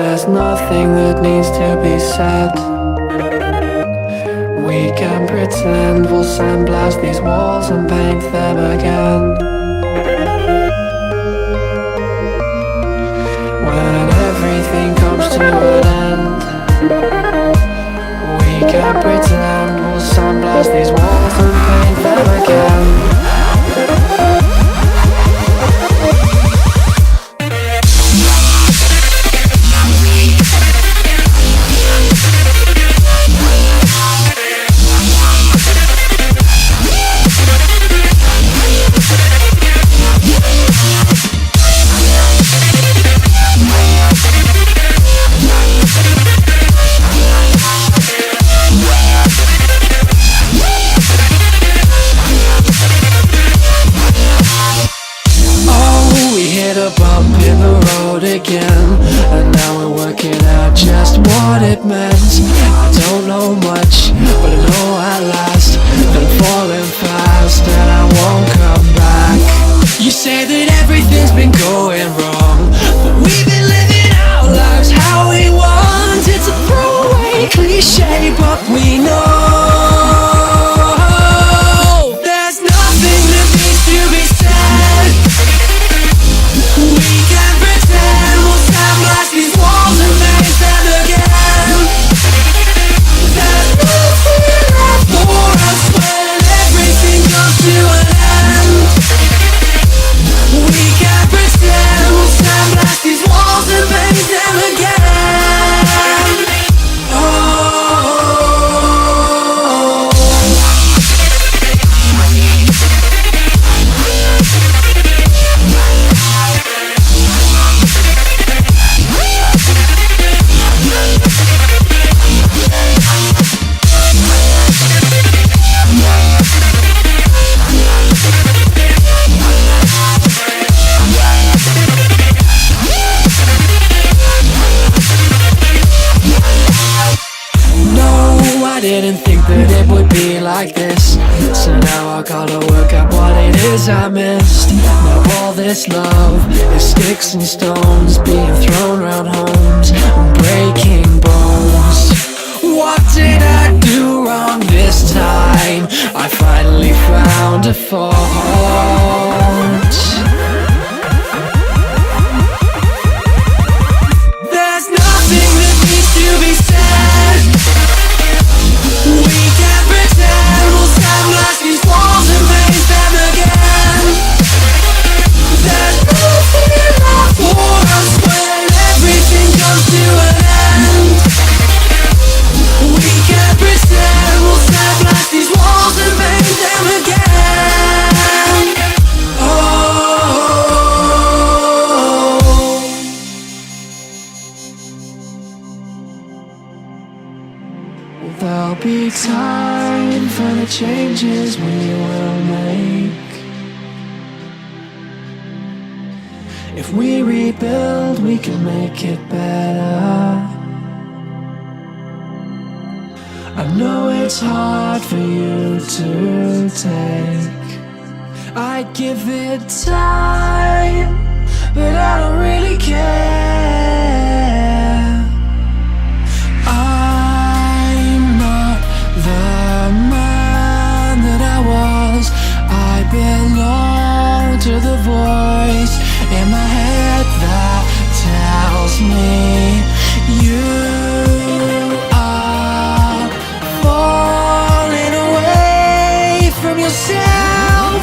There's nothing that needs to be said. We can pretend we'll sandblast these walls and paint them again. When everything comes to an end, we can pretend we'll sandblast these walls and paint them again. Again, and now we're working out just what it meant. I don't know much, but I know at last that I'm falling fast and I won't come back. You say that everything's been going wrong, but we've been living our lives how we want. It's a throwaway cliche, but we know there's nothing that needs to be said. We can pretend we'll sandblast these walls and paint them again. There's nothing left for us when everything comes to an end. We can pretend we'll sandblast these walls and paint them again. Oh. I didn't think that it would be like this, so now I gotta work out what it is I missed. Now all this love is sticks and stones being thrown around homes and breaking bones. What did I do wrong this time? I finally found a fault. There's nothing that needs to be said. We can pretend we'll sandblast these walls and paint them again. There's nothing left for us when everything comes to an end. We can pretend we'll sandblast these walls and paint them again. Oh. There'll be time for the changes we will make. If we rebuild, we can make it better. I know it's hard for you to take. I give it time, but I don't really care. I'm not the man that I was. I belong to the voice in my head that tells me you are falling away from yourself.